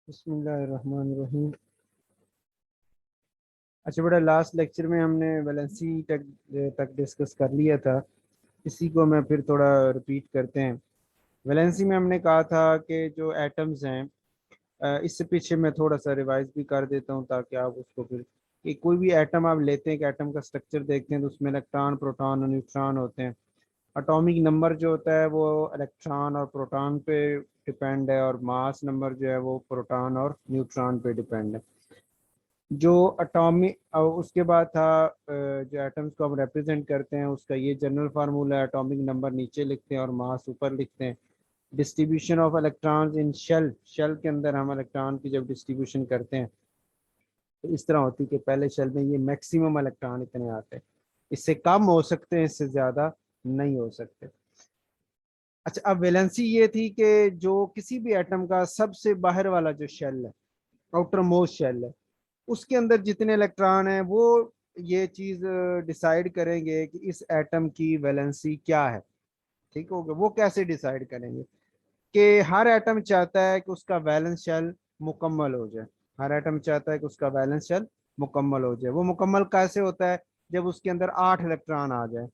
बिस्मिल्लाहिर्रहमानिर्रहीम। अच्छा बेटा, लास्ट लेक्चर में हमने वैलेंसी तक डिस्कस कर लिया था। इसी को मैं फिर थोड़ा रिपीट करते हैं। वैलेंसी में हमने कहा था कि जो एटम्स हैं, इससे पीछे मैं थोड़ा सा रिवाइज भी कर देता हूँ ताकि आप उसको फिर कि कोई भी एटम आप लेते हैं कि एटम का स्ट्रक्चर देखते हैं तो उसमें इलेक्ट्रॉन, प्रोटॉन और न्यूट्रॉन होते हैं। एटॉमिक नंबर जो होता है वो इलेक्ट्रॉन और प्रोटॉन पे डिपेंड है, और मास नंबर जो है वो प्रोटॉन और न्यूट्रॉन पे डिपेंड है। जो अटोमिक उसके बाद था जो एटम्स को हम रिप्रेजेंट करते हैं उसका ये जनरल फार्मूला है। एटॉमिक नंबर नीचे लिखते हैं और मास ऊपर लिखते हैं। Distribution of electrons in shell, shell के अंदर हम इलेक्ट्रॉन की जब डिस्ट्रीब्यूशन करते हैं तो इस तरह होती है कि पहले शेल में ये मैक्सिमम इलेक्ट्रॉन इतने आते हैं, इससे कम हो सकते हैं, इससे ज़्यादा नहीं हो सकते। अच्छा, अब वैलेंसी ये थी कि जो किसी भी एटम का सबसे बाहर वाला जो शेल है, आउटर मोस्ट शेल है, उसके अंदर जितने इलेक्ट्रॉन हैं वो ये चीज डिसाइड करेंगे कि इस एटम की वैलेंसी क्या है। ठीक होगा? वो कैसे डिसाइड करेंगे कि हर एटम चाहता है कि उसका वैलेंस शेल मुकम्मल हो जाए। हर एटम चाहता है कि उसका वैलेंस शेल मुकम्मल हो जाए। वो मुकम्मल कैसे होता है? जब उसके अंदर 8 इलेक्ट्रॉन आ जाए।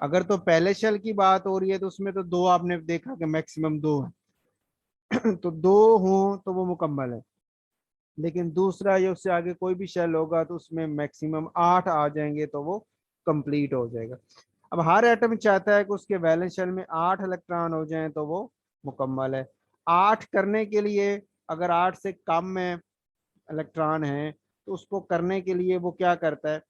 अगर तो पहले शेल की बात हो रही है तो उसमें तो दो, आपने देखा कि मैक्सिमम दो है तो दो हों तो वो मुकम्मल है। लेकिन दूसरा या उससे आगे कोई भी शेल होगा तो उसमें मैक्सिमम 8 आ जाएंगे तो वो कंप्लीट हो जाएगा। अब हर एटम चाहता है कि उसके वैलेंस शेल में 8 इलेक्ट्रॉन हो जाएं तो वो मुकम्मल है। 8 करने के लिए, अगर 8 से कम में इलेक्ट्रॉन है तो उसको करने के लिए वो क्या करता है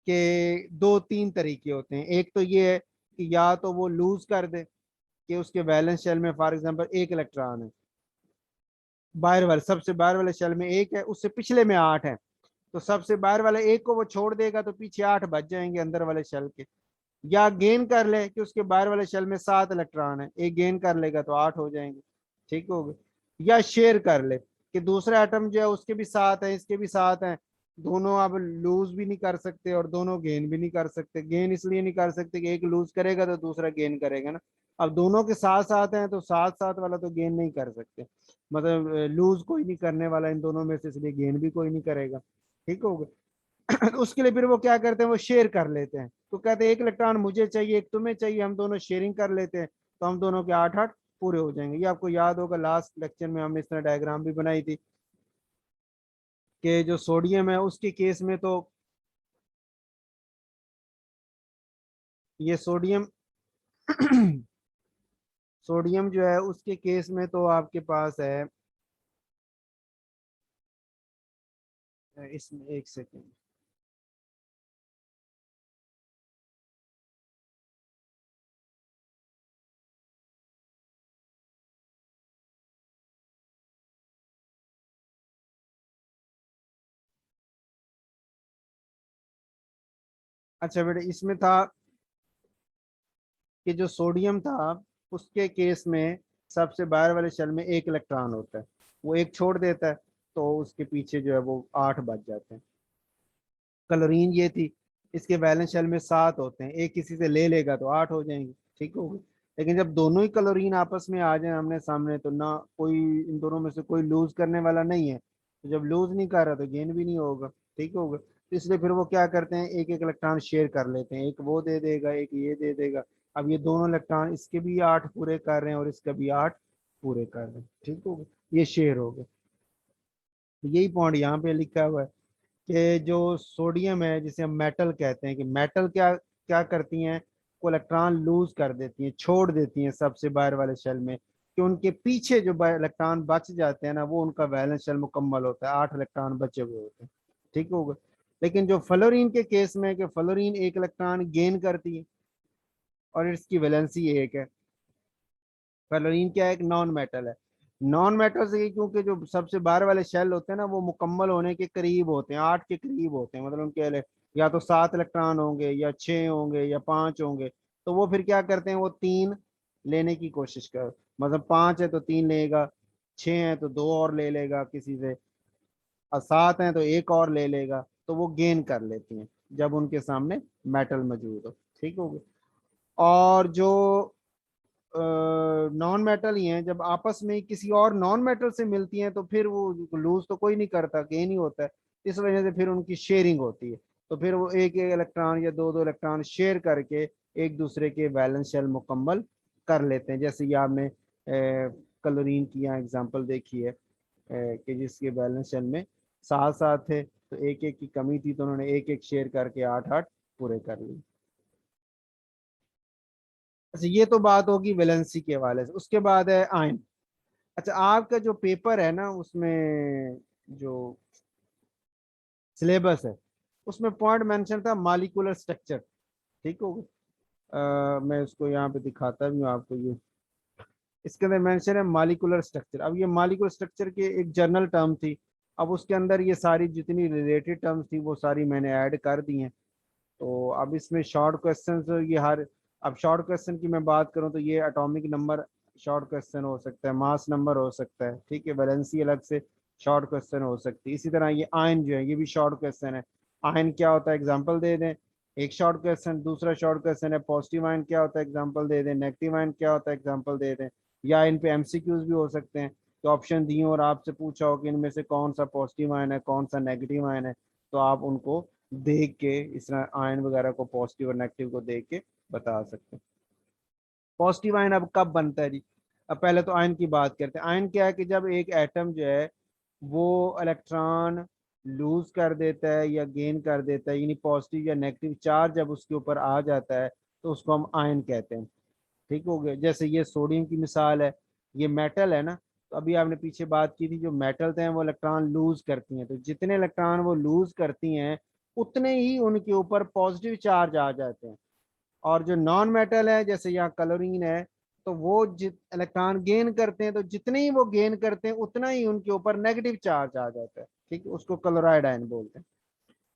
कि दो तीन तरीके होते हैं। एक तो ये है कि या तो वो लूज कर दे कि उसके वैलेंस शेल में फॉर एग्जांपल 1 इलेक्ट्रॉन है, बाहर वाले सबसे बाहर वाले शेल में 1 है, उससे पिछले में 8 है, तो सबसे बाहर वाले 1 को वो छोड़ देगा तो पीछे 8 बच जाएंगे अंदर वाले शेल के। या गेन कर ले कि उसके बाहर वाले शेल में 7 इलेक्ट्रॉन है, एक गेन कर लेगा तो 8 हो जाएंगे। ठीक हो गए? या शेयर कर ले कि दूसरा एटम जो है उसके भी 7 है, इसके भी 7 है, दोनों अब लूज भी नहीं कर सकते और दोनों गेन भी नहीं कर सकते। गेन इसलिए नहीं कर सकते कि एक लूज करेगा तो दूसरा गेन करेगा ना। अब दोनों के साथ साथ हैं तो साथ साथ वाला तो गेन नहीं कर सकते, मतलब लूज कोई नहीं करने वाला इन दोनों में से, इसलिए गेन भी कोई नहीं करेगा। ठीक हो गया? तो उसके लिए फिर वो क्या करते हैं, वो शेयर कर लेते हैं। तो कहते हैं 1 इलेक्ट्रॉन मुझे चाहिए, एक तुम्हें चाहिए, हम दोनों शेयरिंग कर लेते हैं तो हम दोनों के 8 8 पूरे हो जाएंगे। ये आपको याद होगा लास्ट लेक्चर में हमने इस तरह डायग्राम भी बनाई थी कि जो सोडियम है उसके केस में तो ये सोडियम सोडियम जो है उसके केस में तो आपके पास है, इसमें एक सेकेंड। अच्छा बेटा, इसमें था कि जो सोडियम था उसके केस में सबसे बाहर वाले शेल में 1 इलेक्ट्रॉन होता है, वो एक छोड़ देता है तो उसके पीछे जो है वो 8 बच जाते हैं। क्लोरीन ये थी, इसके वैलेंस शेल में 7 होते हैं, एक किसी से ले लेगा तो 8 हो जाएंगे। ठीक होगी? लेकिन जब दोनों ही क्लोरीन आपस में आ जाए आमने सामने तो ना कोई इन दोनों में से कोई लूज करने वाला नहीं है, तो जब लूज नहीं कर रहा तो गेन भी नहीं होगा। ठीक होगा? तो इसलिए फिर वो क्या करते हैं, एक एक इलेक्ट्रॉन शेयर कर लेते हैं, एक वो दे देगा एक ये दे देगा। अब ये दोनों इलेक्ट्रॉन इसके भी 8 पूरे कर रहे हैं और इसका भी 8 पूरे कर रहे हैं। ठीक होगा? ये शेयर हो गए। तो यही पॉइंट यहाँ पे लिखा हुआ है कि जो सोडियम है जिसे हम मेटल कहते हैं, कि मेटल क्या क्या करती हैं, वो इलेक्ट्रॉन लूज कर देती हैं, छोड़ देती हैं सबसे बाहर वाले शेल में, कि उनके पीछे जो इलेक्ट्रॉन बच जाते हैं ना वो उनका वैलेंस शेल मुकम्मल होता है, 8 इलेक्ट्रॉन बचे हुए होते हैं। ठीक होगा? लेकिन जो फ्लोरीन के केस में कि फ्लोरीन 1 इलेक्ट्रॉन गेन करती है और इसकी वैलेंसी 1 है। फ्लोरीन क्या है? एक नॉन मेटल है। नॉन मेटल से क्योंकि जो सबसे बाहर वाले शेल होते हैं ना वो मुकम्मल होने के करीब होते हैं, 8 के करीब होते हैं, मतलब उनके या तो 7 इलेक्ट्रॉन होंगे या 6 होंगे या 5 होंगे। तो वो फिर क्या करते हैं, वो 3 लेने की कोशिश कर, मतलब 5 है तो 3 लेगा, 6 है तो 2 और ले लेगा किसी से, और 7 है तो एक और ले लेगा, तो वो गेन कर लेती हैं जब उनके सामने मेटल मौजूद हो। ठीक हो गया? और जो नॉन मेटल ही हैं, जब आपस में किसी और नॉन मेटल से मिलती हैं तो फिर वो लूज तो कोई नहीं करता, गेन ही होता है। इस वजह से फिर उनकी शेयरिंग होती है। तो फिर वो एक एक इलेक्ट्रॉन या दो दो इलेक्ट्रॉन शेयर करके एक दूसरे के वैलेंस शेल मुकम्मल कर लेते हैं। जैसे ये आपने क्लोरीन की यहाँ एग्जांपल देखी है, कि जिसके बैलेंस शेल में सात सात थे, तो एक एक की कमी थी, तो उन्होंने एक एक शेयर करके आठ आठ पूरे कर लिए। अच्छा, ये तो बात होगी वैलेंसी के हवाले से। उसके बाद है आयन। अच्छा, आपका जो पेपर है ना, उसमें जो सिलेबस है उसमें पॉइंट मेंशन था मॉलिक्यूलर स्ट्रक्चर। ठीक हो गया। मैं उसको यहाँ पे दिखाता भी हूँ आपको। ये इसके अंदर मेंशन है मॉलिक्यूलर स्ट्रक्चर। अब ये मॉलिक्यूलर स्ट्रक्चर की एक जर्नल टर्म थी, अब उसके अंदर ये सारी जितनी रिलेटेड टर्म्स थी वो सारी मैंने ऐड कर दी हैं। तो अब इसमें शॉर्ट क्वेश्चन ये हर, अब शॉर्ट क्वेश्चन की मैं बात करूं तो ये एटॉमिक नंबर शॉर्ट क्वेश्चन हो सकता है, मास नंबर हो सकता है, ठीक है, वैलेंसी अलग से शॉर्ट क्वेश्चन हो सकती है। इसी तरह ये आयन जो है ये भी शॉर्ट क्वेश्चन है। आयन क्या होता है एग्जांपल दे दें, एक शॉर्ट क्वेश्चन। दूसरा शॉर्ट क्वेश्चन है पॉजिटिव आयन क्या होता है एग्जांपल दे दें, नेगेटिव आयन क्या होता है एग्जांपल दे दें। या इन पे एमसीक्यूज भी हो सकते हैं, तो ऑप्शन दिए और आपसे पूछा हो कि इनमें से कौन सा पॉजिटिव आयन है कौन सा नेगेटिव आयन है, तो आप उनको देख के इस तरह आयन वगैरह को पॉजिटिव और नेगेटिव को देख के बता सकते हैं। पॉजिटिव आयन अब कब बनता है जी? अब पहले तो आयन की बात करते हैं। आयन क्या है कि जब एक एटम जो है वो इलेक्ट्रॉन लूज कर देता है या गेन कर देता है, यानी पॉजिटिव या नेगेटिव चार्ज जब उसके ऊपर आ जाता है, तो उसको हम आयन कहते हैं। ठीक हो गया। जैसे ये सोडियम की मिसाल है, ये मेटल है ना, तो अभी आपने पीछे बात की थी जो मेटल हैं वो इलेक्ट्रॉन लूज करती हैं, तो जितने इलेक्ट्रॉन वो लूज करती हैं उतने ही उनके ऊपर पॉजिटिव चार्ज आ जाते हैं। और जो नॉन मेटल है जैसे यहाँ क्लोरीन है, तो वो जित इलेक्ट्रॉन गेन करते हैं, तो जितने ही वो गेन करते हैं उतना ही उनके ऊपर नेगेटिव चार्ज आ जाता है। ठीक है, उसको क्लोराइड आयन बोलते हैं।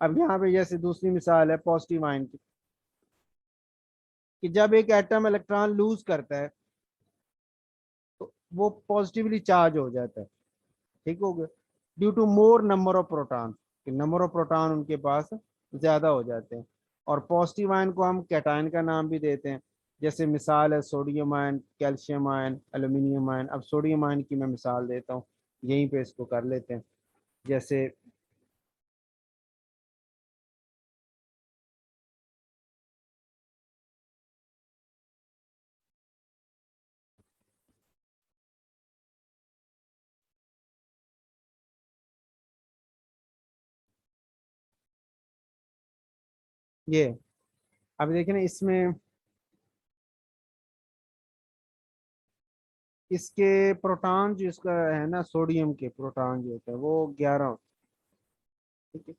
अब यहाँ पे जैसे दूसरी मिसाल है पॉजिटिव आयन की, कि जब एक एटम इलेक्ट्रॉन लूज करता है तो वो पॉजिटिवली चार्ज हो जाता है। ठीक हो गया, due to more number of proton, कि नंबर ऑफ प्रोटॉन उनके पास ज्यादा हो जाते हैं। और पॉजिटिव आयन को हम कैटायन का नाम भी देते हैं। जैसे मिसाल है sodium ion, calcium ion, aluminium ion. अब सोडियम आयन की मैं मिसाल देता हूँ, यहीं पे इसको कर लेते हैं। जैसे ये, अब देखें ना इसमें, इसके प्रोटॉन जो इसका है ना, सोडियम के प्रोटॉन जो होता है वो 11 होता है, ठीक है।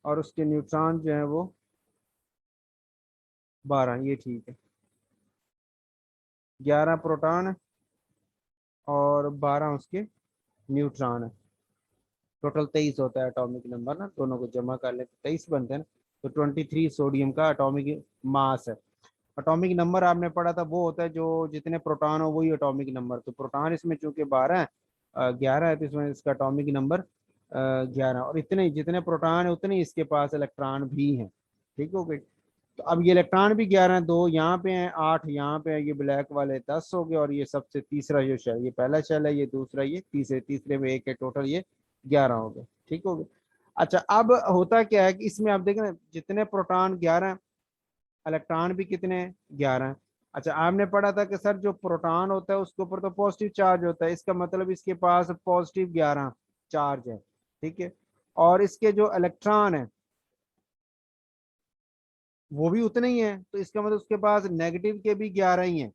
और उसके न्यूट्रॉन जो है वो 12, ये ठीक है। 11 प्रोटॉन और 12 उसके न्यूट्रॉन है। टोटल 23 होता है एटॉमिक नंबर ना, दोनों को जमा कर ले तो 23 बनते हैं ना। तो 23 सोडियम का एटॉमिक मास है। एटॉमिक नंबर आपने पढ़ा था वो होता है जो जितने प्रोटॉन हो वही एटॉमिक नंबर। तो प्रोटॉन इसमें चूंकि 12 है, 11 है, तो इसमें इसका एटॉमिक नंबर 11। और इतने जितने प्रोटॉन है उतने इसके पास इलेक्ट्रॉन भी हैं। ठीक हो गई। तो अब ये इलेक्ट्रॉन भी 11 है, दो यहाँ पे हैं, 8 यहाँ पे है, ये ब्लैक वाले 10 हो गए। और ये सबसे तीसरा जो शेल, ये पहला शेल है, ये दूसरा, ये तीसरे, तीसरे में एक है, टोटल ये 11 हो गए। ठीक हो गए। अच्छा, अब होता क्या है कि इसमें आप देखें ना, जितने प्रोटॉन 11, इलेक्ट्रॉन भी कितने हैं, 11। अच्छा, आपने पढ़ा था कि सर जो प्रोटॉन होता है उसके ऊपर तो पॉजिटिव चार्ज होता है, इसका मतलब इसके पास पॉजिटिव 11 चार्ज है। ठीक है। और इसके जो इलेक्ट्रॉन है वो भी उतने ही है, तो इसका मतलब उसके पास नेगेटिव के भी 11 ही हैं।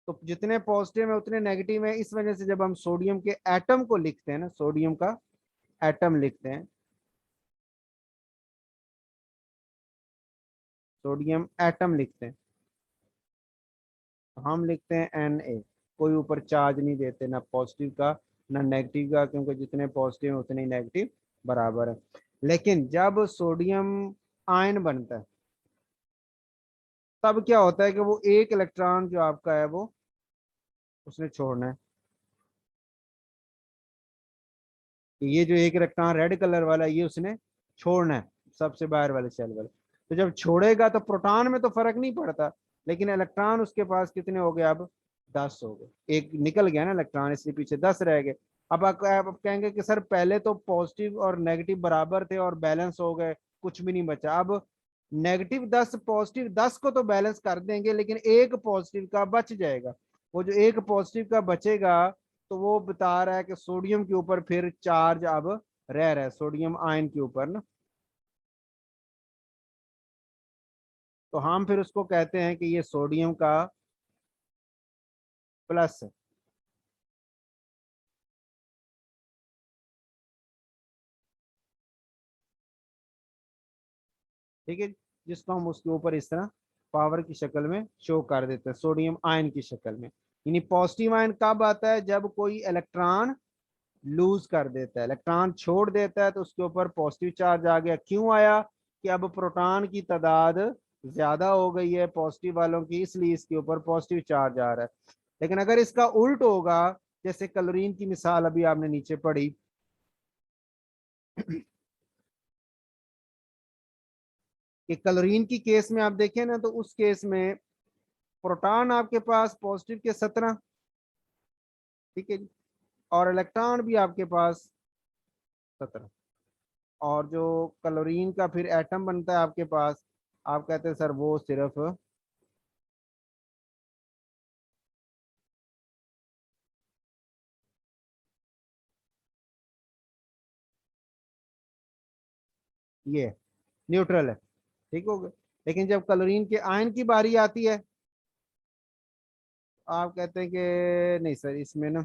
तो जितने पॉजिटिव है उतने नेगेटिव है। इस वजह से जब हम सोडियम के एटम को लिखते हैं ना, सोडियम का एटम लिखते हैं, सोडियम एटम लिखते हैं, तो हम लिखते हैं Na। कोई ऊपर चार्ज नहीं देते, ना पॉजिटिव का ना नेगेटिव का, क्योंकि जितने पॉजिटिव है उतने ही नेगेटिव बराबर है। लेकिन जब सोडियम आयन बनता है तब क्या होता है कि वो एक इलेक्ट्रॉन जो आपका है वो उसने छोड़ना है। कि ये जो एक इलेक्ट्रॉन रेड कलर वाला है, ये उसने छोड़ना है, सबसे बाहर वाले शेल वाले। तो जब छोड़ेगा तो प्रोटॉन में तो फर्क नहीं पड़ता, लेकिन इलेक्ट्रॉन उसके पास कितने हो गए अब, 10 हो गए, एक निकल गया ना इलेक्ट्रॉन, इसलिए पीछे 10 रह गए। अब आप कहेंगे कि सर पहले तो पॉजिटिव और नेगेटिव बराबर थे और बैलेंस हो गए, कुछ भी नहीं बचा। अब -10 +10 को तो बैलेंस कर देंगे, लेकिन एक पॉजिटिव का बच जाएगा। वो जो एक पॉजिटिव का बचेगा, तो वो बता रहा है कि सोडियम के ऊपर फिर चार्ज अब रह रहा है, सोडियम आयन के ऊपर ना। तो हम फिर उसको कहते हैं कि ये सोडियम का प्लस है। ठीक है, जिसको हम उसके ऊपर इस तरह पावर की शक्ल में शो कर देते हैं, सोडियम आयन की शक्ल में। यानी पॉजिटिव आयन कब आता है, जब कोई इलेक्ट्रॉन लूज कर देता है, इलेक्ट्रॉन छोड़ देता है, तो उसके ऊपर पॉजिटिव चार्ज आ गया। क्यों आया, कि अब प्रोटॉन की तादाद ज्यादा हो गई है पॉजिटिव वालों की, इसलिए इसके ऊपर पॉजिटिव चार्ज आ रहा है। लेकिन अगर इसका उल्ट होगा, जैसे क्लोरीन की मिसाल अभी आपने नीचे पढ़ी, कि क्लोरीन की केस में आप देखें ना, तो उस केस में प्रोटॉन आपके पास पॉजिटिव के 17, ठीक है जी, और इलेक्ट्रॉन भी आपके पास 17। और जो क्लोरीन का फिर एटम बनता है आपके पास, आप कहते हैं सर वो सिर्फ ये न्यूट्रल है, ठीक हो गया। लेकिन जब क्लोरीन के आयन की बारी आती है, आप कहते हैं कि नहीं सर इसमें ना,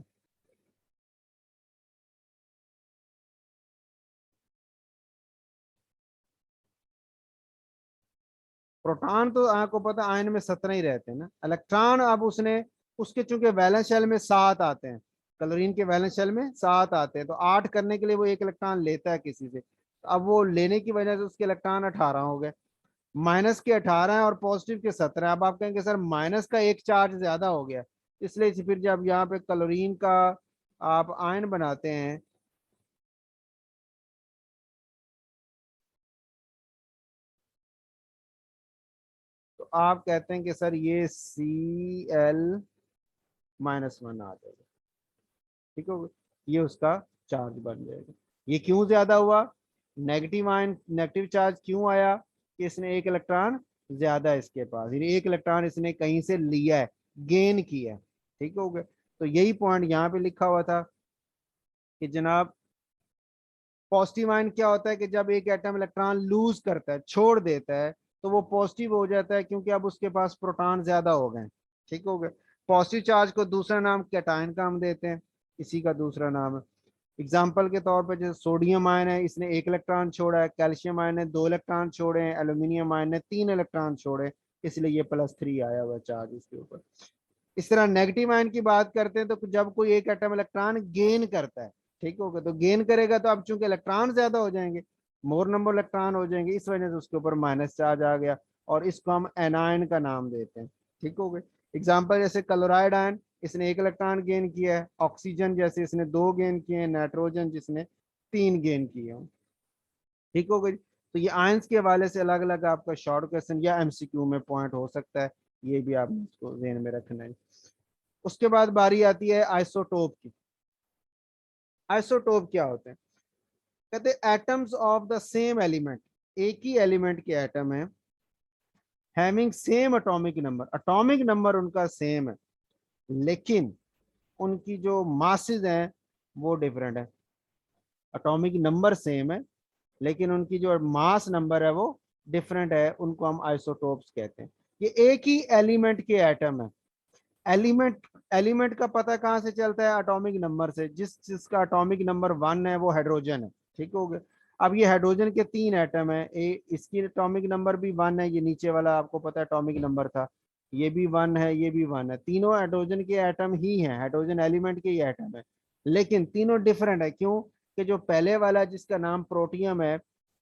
प्रोटॉन तो आपको पता है आयन में 17 ही रहते हैं ना, इलेक्ट्रॉन अब उसने, उसके चूंकि वैलेंस शेल में 7 आते हैं, क्लोरीन के वैलेंस शेल में 7 आते हैं, तो 8 करने के लिए वो एक इलेक्ट्रॉन लेता है किसी से। अब वो लेने की वजह से उसके इलेक्ट्रॉन 18 हो गए, माइनस के 18 है और पॉजिटिव के 17। अब आप कहेंगे सर माइनस का एक चार्ज ज्यादा हो गया, इसलिए फिर जब यहाँ पे क्लोरीन का आप आयन बनाते हैं, तो आप कहते हैं कि सर ये Cl-1 आ जाएगा, ठीक है, ये उसका चार्ज बन जाएगा। ये क्यों ज्यादा हुआ, नेगेटिव आयन, नेगेटिव चार्ज क्यों आया, कि इसने एक इलेक्ट्रॉन ज्यादा है इसके पास, यानी एक इलेक्ट्रॉन इसने कहीं से लिया है, गेन किया है, ठीक हो गया। तो यही पॉइंट यहाँ पे लिखा हुआ था कि जनाब पॉजिटिव आयन क्या होता है, कि जब एक एटम इलेक्ट्रॉन लूज करता है, छोड़ देता है, तो वो पॉजिटिव हो जाता है, क्योंकि अब उसके पास प्रोटॉन ज्यादा हो गए, ठीक हो गए। पॉजिटिव चार्ज को दूसरा नाम कैटायन का हम देते हैं, इसी का दूसरा नाम है। एग्जाम्पल के तौर पर जैसे सोडियम आयन है, इसने एक इलेक्ट्रॉन छोड़ा है, कैल्शियम आयन ने 2 इलेक्ट्रॉन छोड़े हैं, एल्यूमिनियम आयन ने 3 इलेक्ट्रॉन छोड़े, इसलिए ये +3 आया हुआ चार्ज इसके ऊपर। इस तरह नेगेटिव आयन की बात करते हैं, तो जब कोई एक एटम इलेक्ट्रॉन गेन करता है, ठीक होगा, तो गेन करेगा तो अब चूंकि इलेक्ट्रॉन ज्यादा हो जाएंगे, मोर नंबर इलेक्ट्रॉन हो जाएंगे, इस वजह से उसके ऊपर माइनस चार्ज आ गया, और इसको हम एनायन का नाम देते हैं, ठीक हो गए। एग्जाम्पल जैसे क्लोराइड आयन, इसने एक इलेक्ट्रॉन गेन किया है, ऑक्सीजन जैसे इसने 2 गेन किए हैं, नाइट्रोजन जिसने 3 गेन किए हैं, ठीक हो गई। तो ये आयंस के हवाले से अलग अलग आपका शॉर्ट क्वेश्चन या एमसीक्यू में पॉइंट हो सकता है, ये भी आपने इसको ध्यान में रखना है। उसके बाद बारी आती है आइसोटोप की। आइसोटोप क्या होते हैं, कहते हैं atoms of the same element, एक ही एलिमेंट के एटम है, हैविंग सेम एटॉमिक नंबर उनका सेम है, लेकिन उनकी जो मासेस हैं वो डिफरेंट है। एटॉमिक नंबर सेम है, लेकिन उनकी जो मास नंबर है वो डिफरेंट है, उनको हम आइसोटोप्स कहते हैं। ये एक ही एलिमेंट के एटम है। एलिमेंट एलिमेंट का पता कहाँ से चलता है, एटॉमिक नंबर से। जिसका एटॉमिक नंबर 1 है वो हाइड्रोजन है, ठीक हो गया। अब ये हाइड्रोजन के 3 एटम है, इसकी एटॉमिक नंबर भी 1 है, ये नीचे वाला आपको पता है एटॉमिक नंबर था, ये भी 1 है, ये भी 1 है, तीनों हाइड्रोजन के एटम ही हैं, हाइड्रोजन एलिमेंट के ही एटम है, लेकिन तीनों डिफरेंट है। क्यों, कि जो पहले वाला जिसका नाम प्रोटियम है,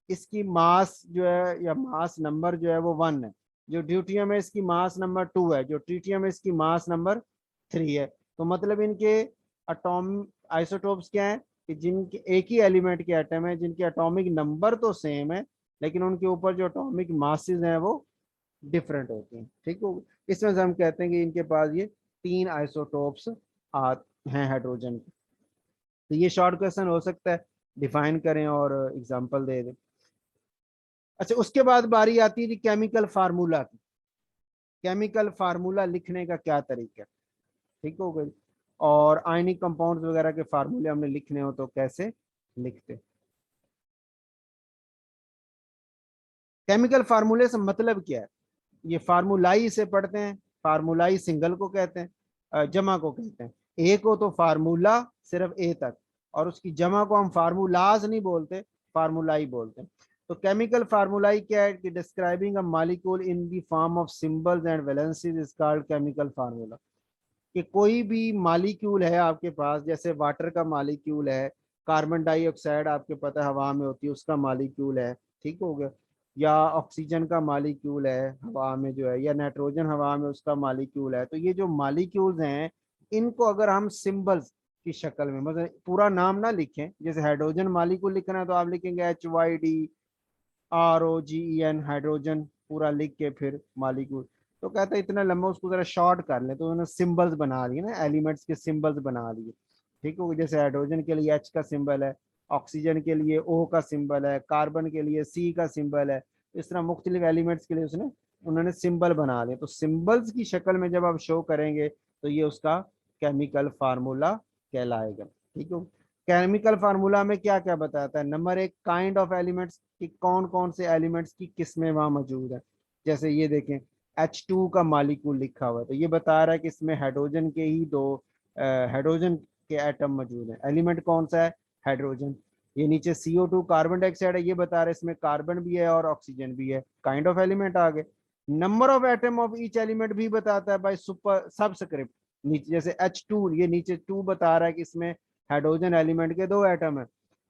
इसकी मास जो है या मास नंबर जो है वो 1 है, जो ड्यूटियम है इसकी मास नंबर 2 है, जो ट्रीटियम है इसकी मास नंबर 3 है। तो मतलब इनके अटोम आइसोटोप्स क्या है, कि जिनके एक ही एलिमेंट के एटम है, जिनके एटॉमिक नंबर तो सेम है, लेकिन उनके ऊपर जो एटॉमिक मासेस हैं वो डिफरेंट होती हैं, ठीक हो। इसमें से हम कहते हैं कि इनके पास ये 3 आइसोटोप्स हैं हाइड्रोजन के। तो ये शॉर्ट क्वेश्चन हो सकता है, डिफाइन करें और एग्जांपल दे दें। अच्छा, उसके बाद बारी आती है केमिकल फार्मूला की। केमिकल फार्मूला लिखने का क्या तरीका है, ठीक हो गई। और आयनिक कंपाउंड्स वगैरह के फार्मूले हमने लिखने हो तो कैसे लिखते। केमिकल फार्मूले से मतलब क्या है, ये फार्मूलाई से पढ़ते हैं। फार्मूलाई सिंगल को कहते हैं, जमा को कहते हैं। ए को तो फार्मूला सिर्फ ए तक, और उसकी जमा को हम फार्मूलाज नहीं बोलते, फार्मूलाई बोलते हैं। तो केमिकल फार्मूलाई क्या है कि describing a molecule in the form of symbols and valencies is called chemical formula. कि कोई भी मॉलिक्यूल है आपके पास, जैसे वाटर का मॉलिक्यूल है, कार्बन डाइऑक्साइड आपके पता है हवा में होती है उसका मॉलिक्यूल है, ठीक हो गया, या ऑक्सीजन का मॉलिक्यूल है हवा में जो है, या नाइट्रोजन हवा में उसका मॉलिक्यूल है। तो ये जो मॉलिक्यूल्स हैं इनको अगर हम सिंबल्स की शक्ल में, मतलब पूरा नाम ना लिखें, जैसे हाइड्रोजन मॉलिक्यूल लिखना है तो आप लिखेंगे HYDROGEN, हाइड्रोजन पूरा लिख के फिर मॉलिक्यूल। तो कहते हैं इतना लंबा, उसको जरा शॉर्ट कर ले, तो उन्होंने सिंबल्स बना लिए ना, एलिमेंट्स के सिंबल्स बना लिए, ठीक हो। जैसे हाइड्रोजन के लिए H का सिंबल है, ऑक्सीजन के लिए O का सिंबल है, कार्बन के लिए C का सिंबल है। इस तरह मुख्तलिफ एलिमेंट्स के लिए उसने उन्होंने सिंबल बना लिए। तो सिंबल्स की शक्ल में जब आप शो करेंगे तो ये उसका केमिकल फार्मूला कहलाएगा, ठीक है। केमिकल फार्मूला में क्या क्या बताता है, नंबर एक, काइंड ऑफ एलिमेंट्स कि कौन कौन से एलिमेंट्स की किस्में वहां मौजूद है। जैसे ये देखें H2 का मॉलिक्यूल लिखा हुआ है, तो ये बता रहा है कि इसमें हाइड्रोजन के ही दो हाइड्रोजन के एटम मौजूद है। एलिमेंट कौन सा है, हाइड्रोजन। ये नीचे CO2 कार्बन डाइऑक्साइड है, ये बता रहा है इसमें कार्बन भी है और ऑक्सीजन भी है, काइंड ऑफ एलिमेंट आ गए। Number of atom of each element भी बताता है बाय सुपर सबस्क्रिप्ट। नीचे जैसे H2, ये नीचे 2 बता रहा है कि इसमें हाइड्रोजन एलिमेंट के 2 एटम है,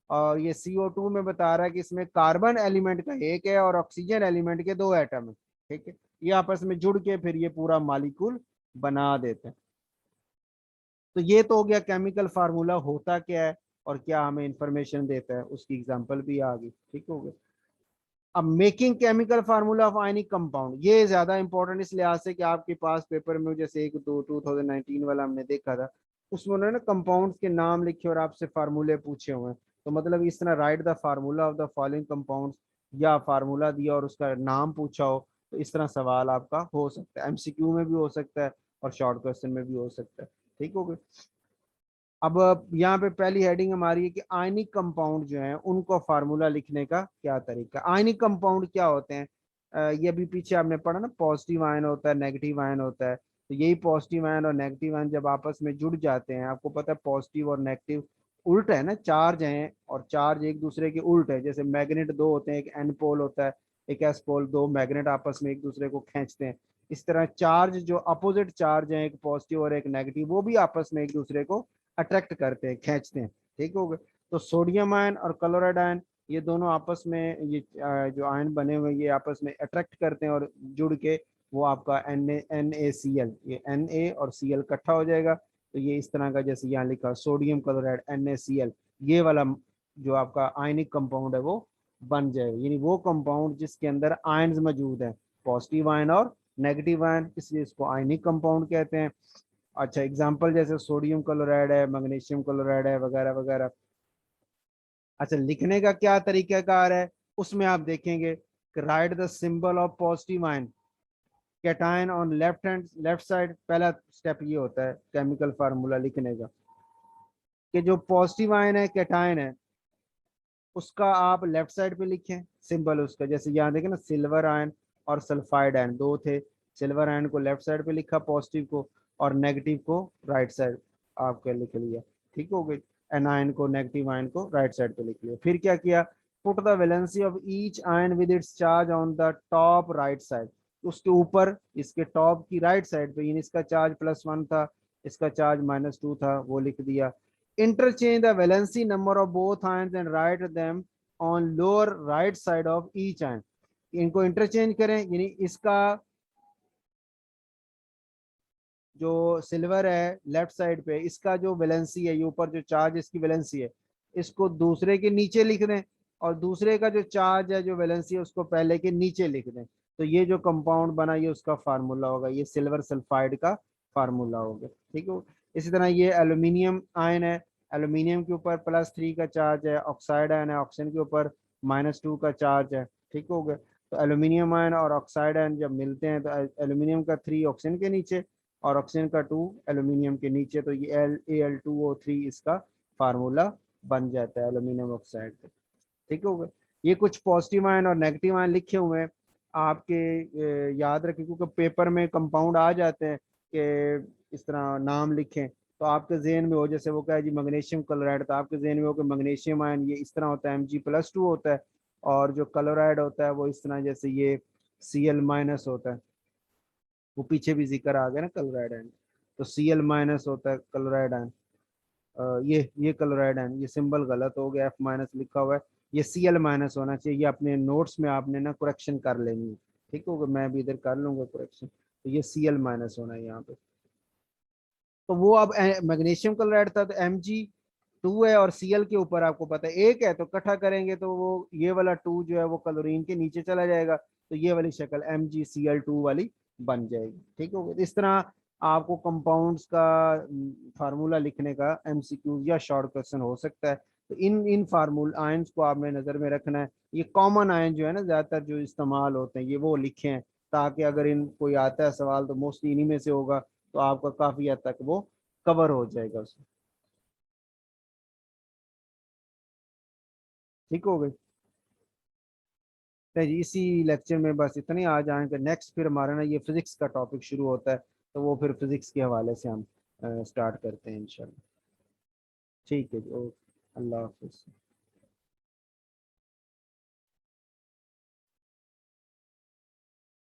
और ये CO2 में बता रहा है कि इसमें कार्बन एलिमेंट का 1 है और ऑक्सीजन एलिमेंट के 2 एटम है, ठीक है। ये आपस में जुड़ के फिर ये पूरा मॉलिक्यूल बना देते हैं। तो ये तो हो गया केमिकल फार्मूला होता क्या है और क्या हमें इंफॉर्मेशन देता है, उसकी एग्जांपल भी आ गई, ठीक हो गया। अब making chemical formula of ionic compound, ये ज्यादा इंपॉर्टेंट इस लिहाज से कि आपके पास पेपर में जैसे एक दो 2019 वाला हमने देखा था, उसमें उन्होंने कंपाउंड्स के नाम लिखे और आपसे फार्मूले पूछे हुए हैं। तो मतलब इस तरह right the formula of the following compounds, या फार्मूला दिया और उसका नाम पूछा हो, तो इस तरह सवाल आपका हो सकता है, MCQ में भी हो सकता है और शॉर्ट क्वेश्चन में भी हो सकता है, ठीक हो गया। अब यहाँ पे पहली हेडिंग हमारी है कि आयनिक कंपाउंड जो है उनको फार्मूला लिखने का क्या तरीका। आयनिक कंपाउंड क्या होते हैं, ये अभी पीछे आपने पढ़ा ना, पॉजिटिव आयन होता है, नेगेटिव आयन होता है। तो यही पॉजिटिव आयन और नेगेटिव आयन जब आपस में जुड़ जाते हैं, आपको पता है पॉजिटिव और नेगेटिव उल्ट है ना, चार्ज हैं और चार्ज एक दूसरे के उल्ट है। जैसे मैग्नेट दो होते हैं, एक एन पोल होता है, एक एस पोल, दो मैग्नेट आपस में एक दूसरे को खींचते हैं। इस तरह चार्ज जो अपोजिट चार्ज है, एक पॉजिटिव और एक नेगेटिव, वो भी आपस में एक दूसरे को अट्रैक्ट करते हैं, खींचते हैं, ठीक हो गए। तो सोडियम आयन और क्लोराइड आयन, ये दोनों आपस में, ये जो आयन बने हुए ये आपस में अट्रैक्ट करते हैं और जुड़ के वो आपका NaCl, ये Na और Cl इकट्ठा हो जाएगा। तो ये इस तरह का, जैसे यहाँ लिखा सोडियम क्लोराइड NaCl, ये वाला जो आपका आयनिक कंपाउंड है वो बन जाएगा। यानी वो कंपाउंड जिसके अंदर आयन्स मौजूद है, पॉजिटिव आयन और नेगेटिव आयन, इसलिए इसको आयनिक कंपाउंड कहते हैं। अच्छा, एग्जाम्पल जैसे सोडियम क्लोराइड है, मैग्नीशियम क्लोराइड है, वगैरह वगैरह। अच्छा, लिखने का क्या तरीकाकार है, उसमें आप देखेंगे कि right the symbol of positive ion cation on left side. पहला स्टेप ये होता है केमिकल फार्मूला लिखने का, कि जो पॉजिटिव आयन है, कैटायन है, उसका आप लेफ्ट साइड पे लिखें सिंबल उसका। जैसे यहाँ देखें ना, सिल्वर आयन और सल्फाइड आयन दो थे, सिल्वर आयन को लेफ्ट साइड पे लिखा पॉजिटिव को, और नेगेटिव को राइट साइड आपके लिख लिया, ठीक हो गई। एनायन को, नेगेटिव आयन को राइट साइड पे लिख लिया। फिर क्या किया, put the valency of each ion with its charge on the top right side. उसके ऊपर इसके टॉप की राइट साइड पे, यानी इसका चार्ज +1 था, इसका चार्ज -2 था, वो लिख दिया। Interchange the valency number of both ions and write them on lower right side of each ion। इनको इंटरचेंज करें, यानी इसका जो सिल्वर है लेफ्ट साइड पे, इसका जो वैलेंसी है, ये ऊपर जो चार्ज इसकी वैलेंसी है, इसको दूसरे के नीचे लिख दें, और दूसरे का जो चार्ज है, जो वैलेंसी है, उसको पहले के नीचे लिख दें। तो ये जो कंपाउंड बना, ये उसका फार्मूला होगा, ये सिल्वर सल्फाइड का फार्मूला हो गया, ठीक है। इसी तरह ये एल्यूमिनियम आयन है, एल्यूमिनियम के ऊपर +3 का चार्ज है, ऑक्साइड आयन है, ऑक्सीजन के ऊपर -2 का चार्ज है, ठीक हो गया। तो एल्यूमिनियम आयन और ऑक्साइड आयन जब मिलते हैं तो एल्यूमिनियम का 3 ऑक्सीजन के नीचे और ऑक्सीजन का 2 एल्यूमिनियम के नीचे, तो ये Al2O3 इसका फार्मूला बन जाता है एल्यूमिनियम ऑक्साइड का, ठीक हो गया। ये कुछ पॉजिटिव आयन और नेगेटिव आयन लिखे हुए हैं, आपके याद रखें, क्योंकि पेपर में कंपाउंड आ जाते हैं कि इस तरह नाम लिखें, तो आपके जहन में हो, जैसे वो क्या है जी मैग्नीशियम क्लोराइड, तो आपके जहन में हो कि मैग्नीशियम आयन ये इस तरह होता है, Mg+2 होता है, और जो क्लोराइड होता है वो इस तरह, जैसे ये Cl- होता है, वो पीछे भी जिक्र आ गया ना क्लोराइड आयन, तो Cl- होता है क्लोराइड आयन। ये क्लोराइड आयन, ये सिंबल गलत हो गया, F- लिखा हुआ है, ये Cl- होना चाहिए, ये अपने नोट्स में आपने ना करेक्शन कर लेनी है, ठीक होगा, मैं भी इधर कर लूंगा करेक्शन, तो ये Cl- होना है यहाँ पे। तो वो अब मैग्नीशियम क्लोराइड था तो Mg2 है, और Cl के ऊपर आपको पता है एक है, तो इकट्ठा करेंगे तो वो ये वाला 2 जो है वो क्लोरीन के नीचे चला जाएगा, तो ये वाली शक्ल MgCl2 वाली बन जाएगी, ठीक हो गया। इस तरह आपको कंपाउंड्स का फार्मूला लिखने का MCQ या शॉर्ट क्वेश्चन हो सकता है। तो इन इन फार्मूल आयंस को आपने नजर में रखना है, ये कॉमन आयन जो है ना ज्यादातर जो इस्तेमाल होते हैं ये वो लिखे हैं, ताकि अगर इन कोई आता है सवाल तो मोस्टली इन्हीं में से होगा, तो आपका काफी हद तक वो कवर हो जाएगा उसमें, ठीक हो गई। तो जी इसी लेक्चर में बस इतने आ जाएंगे, नेक्स्ट फिर हमारा ना ये फिजिक्स का टॉपिक शुरू होता है, तो वो फिर फिजिक्स के हवाले से हम स्टार्ट करते हैं इंशाल्लाह। ठीक है जी, ओके, अल्लाह हाफिज।